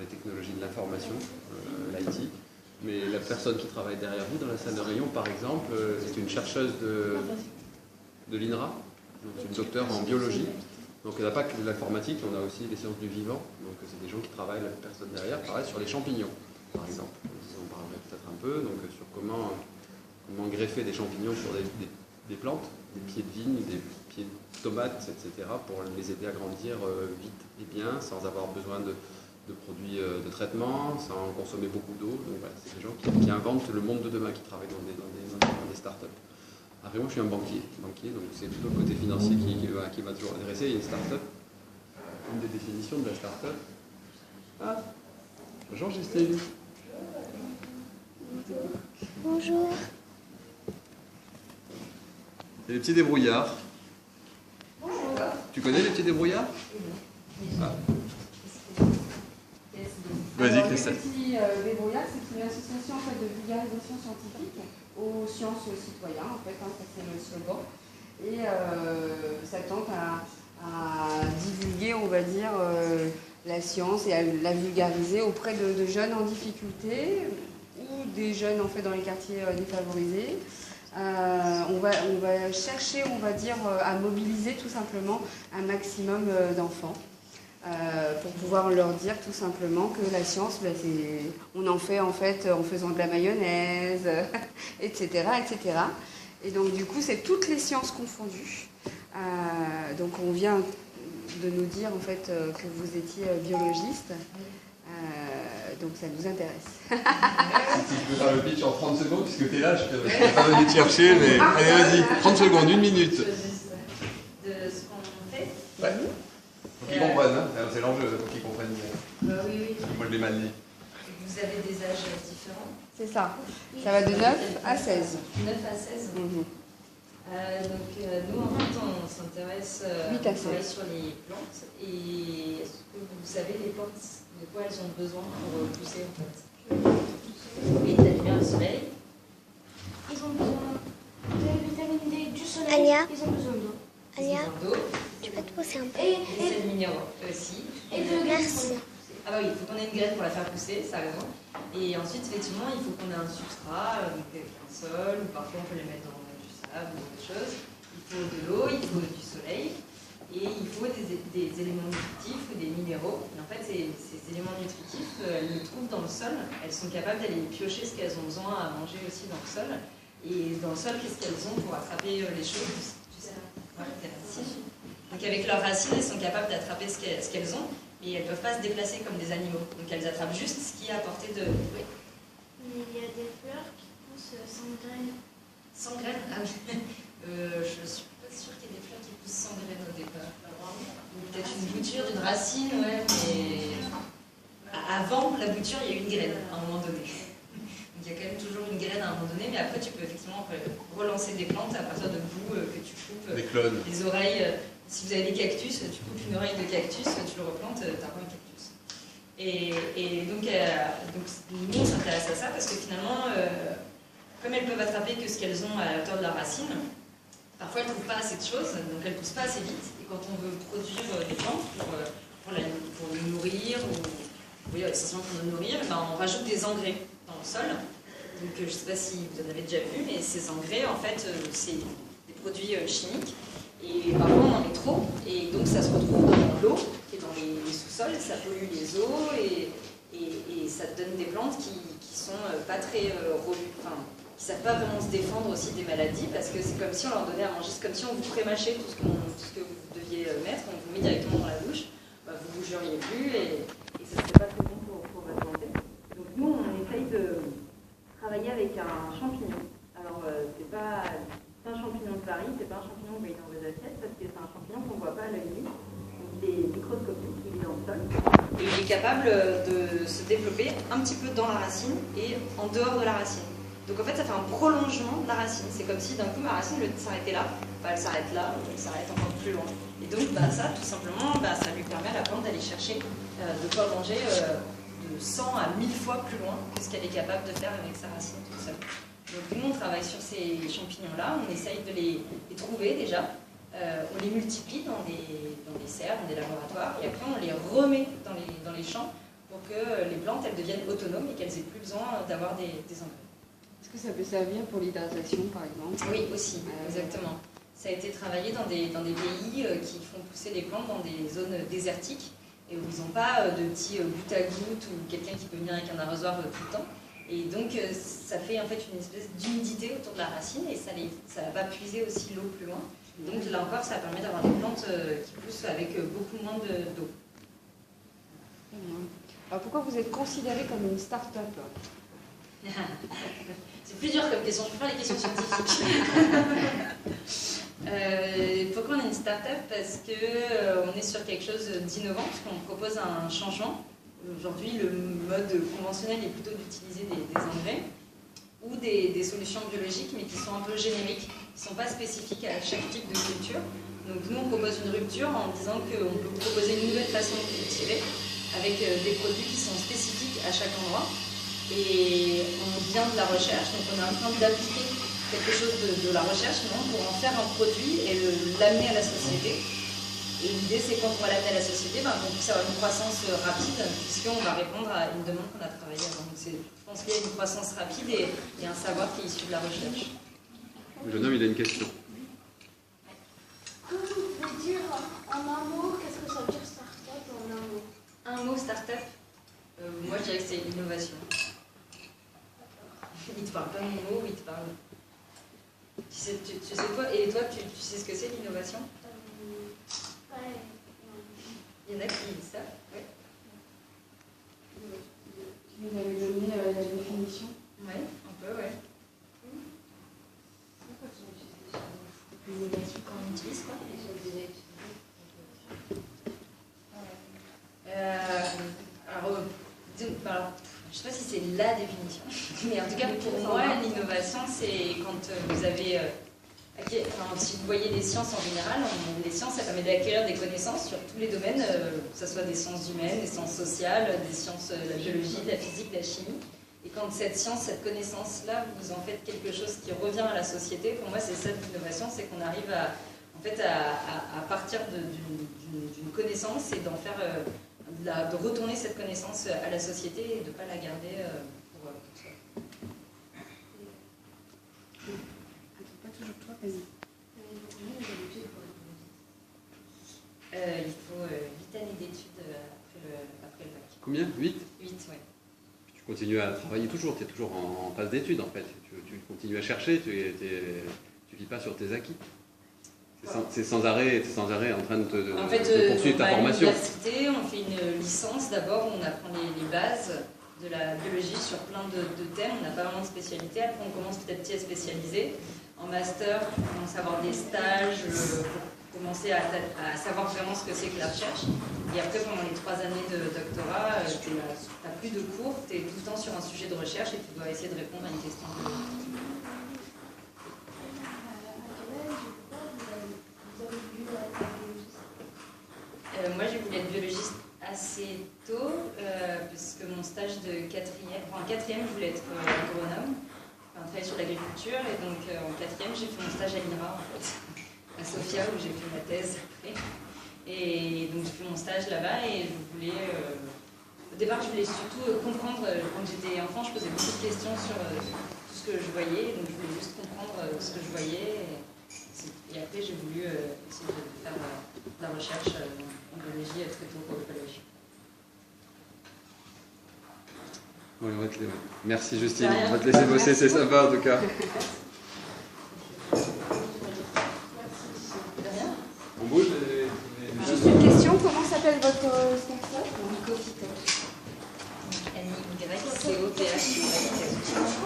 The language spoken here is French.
les technologies de l'information, l'IT. Mais la personne qui travaille derrière vous dans la salle de réunion, par exemple, est une chercheuse de l'INRA, c'est une docteure en biologie. Donc il n'y a pas que de l'informatique, on a aussi les sciences du vivant. Donc c'est des gens qui travaillent, la personne derrière travaille sur les champignons, par exemple. On parlerait peut-être un peu donc, sur comment greffer des champignons sur des plantes, des pieds de vigne, des pieds de tomates, etc. pour les aider à grandir vite et bien, sans avoir besoin de produits de traitement, sans consommer beaucoup d'eau. Donc voilà, c'est des gens qui inventent le monde de demain, qui travaillent dans des startups. Après, moi, je suis un banquier, donc c'est plutôt le côté financier qui m'a toujours intéressé. Il y a une start-up, une des définitions de la start-up. Ah, Georges Estelle. Bonjour. C'est les petits débrouillards. Bonjour. Tu connais les petits débrouillards? Ah. Vas-y, Christelle. Les petits débrouillards, c'est une association en fait, de vulgarisation scientifique aux sciences citoyennes, en fait, ça c'est le slogan. Et ça tente à divulguer, on va dire, la science et à la vulgariser auprès de jeunes en difficulté ou des jeunes en fait dans les quartiers défavorisés. On va chercher, on va dire, à mobiliser tout simplement un maximum d'enfants. Pour pouvoir leur dire tout simplement que la science, on en fait en faisant de la mayonnaise, etc., etc. Et donc du coup, c'est toutes les sciences confondues. Donc on vient de nous dire en fait que vous étiez biologiste. Donc ça nous intéresse. Si je peux faire le pitch en 30 secondes, puisque tu es là, je ne vais pas venir te chercher, mais allez, vas-y, 30 secondes, 1 minute. De ce qu'on fait. Ouais. Faut qu'ils comprennent, hein. C'est l'enjeu, faut qu'ils comprennent bien. Oui. Moi je l'ai mal dit. Vous avez des âges différents? C'est ça. Ça va de 9 à 16. 9 à 16. Donc nous en fait on s'intéresse sur les plantes. Et est-ce que vous savez les plantes de quoi elles ont besoin pour pousser en fait? Oui, de la lumière du soleil. Ils ont besoin de vitamine D, du soleil. Anya. Ils ont besoin d'eau. Anya, D'eau. tu peux te pousser un peu. Et c'est le minéraux aussi. Et de Merci. Ah bah oui, il faut qu'on ait une graine pour la faire pousser, ça a raison. Et ensuite, effectivement, il faut qu'on ait un substrat, donc un sol, ou parfois on peut les mettre dans du sable ou autre chose. Il faut de l'eau, il faut du soleil, et il faut des éléments nutritifs ou des minéraux. Et en fait, ces éléments nutritifs, elles les trouvent dans le sol. Elles sont capables d'aller piocher ce qu'elles ont besoin à manger aussi dans le sol. Et dans le sol, qu'est-ce qu'elles ont pour attraper les choses? Tu sais, des racines. Donc avec leurs racines, elles sont capables d'attraper ce qu'elles ont. Et elles ne peuvent pas se déplacer comme des animaux. Donc elles attrapent juste ce qui est à portée de... Oui. Mais il y a des fleurs qui poussent sans graines. Sans graines? Ah, je ne suis pas sûre qu'il y ait des fleurs qui poussent sans graines au départ. Peut-être une bouture, une racine, ouais, mais... Avant la bouture, il y a eu une graine à un moment donné. Donc il y a quand même toujours une graine à un moment donné, mais après tu peux effectivement relancer des plantes à partir de bouts que tu coupes. Des clones. Les oreilles... Si vous avez des cactus, tu coupes une oreille de cactus, tu le replantes, tu as un cactus. Et donc, nous, on s'intéresse à ça parce que finalement, comme elles peuvent attraper que ce qu'elles ont à la hauteur de la racine, parfois elles ne trouvent pas assez de choses, donc elles ne poussent pas assez vite. Et quand on veut produire des plantes pour les nourrir, ou essentiellement pour nous nourrir, ben, on rajoute des engrais dans le sol. Donc, je ne sais pas si vous en avez déjà vu, mais ces engrais, en fait, c'est des produits chimiques. Et parfois on en met trop, et donc ça se retrouve dans l'eau et dans les sous-sols, ça pollue les eaux et ça donne des plantes qui sont pas très enfin, qui savent pas vraiment se défendre aussi des maladies, parce que c'est comme si on leur donnait à manger, c'est comme si on vous prémâchait tout ce que vous deviez mettre, on vous met directement dans la bouche, bah, vous bougeriez plus et ça serait pas très bon pour votre santé. Donc nous on essaye de travailler avec un champignon. Alors c'est pas un champignon de Paris, c'est pas un champignon que vous voyez dans vos assiettes, parce que c'est un champignon qu'on ne voit pas à l'œil nu. Il est microscopique, il est dans le sol. Et il est capable de se développer un petit peu dans la racine et en dehors de la racine. Donc en fait, ça fait un prolongement de la racine. C'est comme si d'un coup ma racine s'arrêtait là, bah, elle s'arrête là, elle s'arrête encore plus loin. Et donc bah, ça, tout simplement, bah, ça lui permet à la plante d'aller chercher de quoi manger de 100 à 1000 fois plus loin que ce qu'elle est capable de faire avec sa racine toute seule. Donc nous, on travaille sur ces champignons-là, on essaye de les trouver déjà, on les multiplie dans des serres, dans des laboratoires, et après on les remet dans les champs pour que les plantes elles deviennent autonomes et qu'elles aient plus besoin d'avoir des engrais. Est-ce que ça peut servir pour l'hydratation, par exemple? Oui, aussi, exactement. Ça a été travaillé dans des pays qui font pousser des plantes dans des zones désertiques et où ils n'ont pas de petits gouttes à gouttes ou quelqu'un qui peut venir avec un arrosoir tout le temps. Et donc, ça fait en fait une espèce d'humidité autour de la racine et ça va puiser aussi l'eau plus loin. Donc là encore, ça permet d'avoir des plantes qui poussent avec beaucoup moins d'eau. Alors pourquoi vous êtes considéré comme une start-up? C'est plus dur comme question, je préfère les questions scientifiques. Pourquoi on est une start-up? Parce qu'on est sur quelque chose d'innovant, parce qu'on propose un changement. Aujourd'hui, le mode conventionnel est plutôt d'utiliser des engrais ou des solutions biologiques, mais qui sont un peu génériques, qui ne sont pas spécifiques à chaque type de culture. Donc nous, on propose une rupture en disant qu'on peut proposer une nouvelle façon de cultiver, avec des produits qui sont spécifiques à chaque endroit. Et on vient de la recherche, donc on est en train d'appliquer quelque chose de la recherche pour en faire un produit et l'amener à la société. Et l'idée, c'est quand on va l'amener à la société, qu'on puisse avoir une croissance rapide, puisqu'on va répondre à une demande qu'on a travaillée avant. Donc je pense qu'il y a une croissance rapide et un savoir qui est issu de la recherche. Le jeune homme, il a une question. Que vous pouvez dire en un mot, qu'est-ce que ça veut dire start-up en un mot? Un mot, start-up, moi je dirais que c'est l'innovation. Il te parle pas mon mot, il te parle. Tu sais quoi? Et toi, tu sais ce que c'est l'innovation? Ouais. Il y en a qui disent ça? Oui. Vous avez donné la définition? Oui, un peu, oui. L'innovation. Quand on utilise quoi? Alors, je ne sais pas si c'est la définition, mais en tout cas pour moi, l'innovation, c'est quand vous avez... si vous voyez les sciences en général, les sciences, ça permet d'acquérir des connaissances sur tous les domaines, que ce soit des sciences humaines, des sciences sociales, des sciences de la biologie, de la physique, de la chimie. Et quand cette science, cette connaissance-là, vous en faites quelque chose qui revient à la société, pour moi, c'est ça l'innovation, c'est qu'on arrive à partir d'une connaissance et d'en faire... de retourner cette connaissance à la société et de ne pas la garder pour soi. Pas toujours toi, vas-y. Il faut 8 années d'études après le bac. Combien? 8? 8, oui. Tu continues à travailler toujours, tu es toujours en phase d'études en fait. Tu continues à chercher, tu ne vis pas sur tes acquis. C'est sans arrêt en train de poursuivre ta formation. À l'université, on fait une licence d'abord, on apprend les bases de la biologie sur plein de thèmes, on n'a pas vraiment de spécialité, après on commence petit à petit à spécialiser. En master, on commence à avoir des stages pour commencer à savoir vraiment ce que c'est que la recherche. Et après, pendant les 3 années de doctorat, tu n'as plus de cours, tu es tout le temps sur un sujet de recherche et tu dois essayer de répondre à une question biologique. Moi, j'ai voulu être biologiste assez tôt, parce que mon stage de quatrième, je voulais être agronome, travailler sur l'agriculture, et donc en quatrième, j'ai fait mon stage à l'INRA, en fait, à Sofia, où j'ai fait ma thèse après. Et donc j'ai fait mon stage là-bas, et je voulais... au départ, je voulais surtout comprendre, quand j'étais enfant, je posais beaucoup de questions sur tout ce que je voyais, donc je voulais juste comprendre ce que je voyais. Et après, j'ai voulu essayer de faire de la recherche en biologie très tôt au collège. Oui, merci Justine, on va te laisser bosser, c'est sympa en tout cas. On bouge Juste une question, comment s'appelle votre start-up? Mycophyton. M-Y-C-O-P-H.